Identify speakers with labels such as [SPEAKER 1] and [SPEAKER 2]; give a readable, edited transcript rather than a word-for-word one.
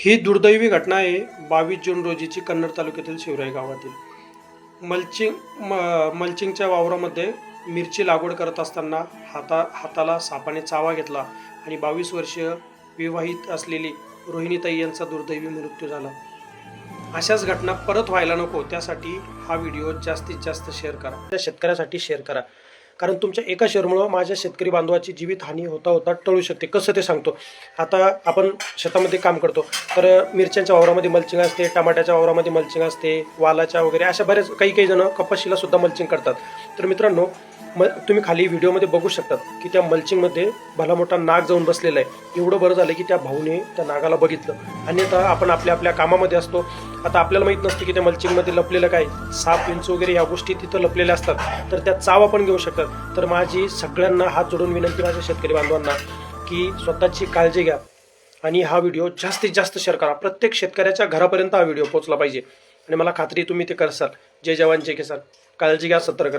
[SPEAKER 1] ही दुर्दैवी घटना आहे 22 जून रोजीची कन्नड तालुक्यातील शिवराई गावातील मल्चिंगच्या वावरामध्ये मिरची लागवड करत असताना हाताला सापाने चावा घेतला आणि 22 वर्षीय विवाहित असलेली रोहिणीताई यांचा दुर्दैवी मृत्यू झाला। अशाच घटना परत व्हायला नको त्यासाठी हा व्हिडिओ जास्तीत जास्त शेअर करा, त्या शेतकऱ्यासाठी शेअर करा, कारण तुमच्या एका शेअरमुळे माझ्या शेतकरी बांधवाची जीवितहानी होता टळू शकते। कसं ते सांगतो। आता आपण शेतामध्ये काम करतो तर मिरच्यांच्या वावरामध्ये मल्चिंग असते, टमाट्याच्या वावरामध्ये मल्चिंग असते, वालाच्या वगैरे अशा बऱ्याच काही जण कपाशीला सुद्धा मल्चिंग करतात। तर मित्रांनो, तुम्ही खाली व्हिडिओमध्ये बघू शकतात की त्या मल्चिंगमध्ये भला मोठा नाग जाऊन बसलेला आहे। एवढं बरं झालं की त्या भाऊने त्या नागाला बघितलं, अन्यथा आपण आपल्या कामामध्ये असतो। आता आपल्याला माहीत नसते की त्या मल्चिंगमध्ये लपलेलं काय साप विंचू वगैरे ह्या गोष्टी तिथं लपलेल्या असतात, तर त्या चाव आपण घेऊ शकतात। तर माझी सगळ्यांना हात जोडून विनंती माझ्या शेतकरी बांधवांना की स्वतःची काळजी घ्या आणि हा व्हिडिओ जास्तीत जास्त शेअर करा। प्रत्येक शेतकऱ्याच्या घरापर्यंत हा व्हिडिओ पोहोचला पाहिजे आणि मला खात्री तुम्ही ते करसाल। जय जवान जय किसान। काळजी घ्या, सतर्क राहा।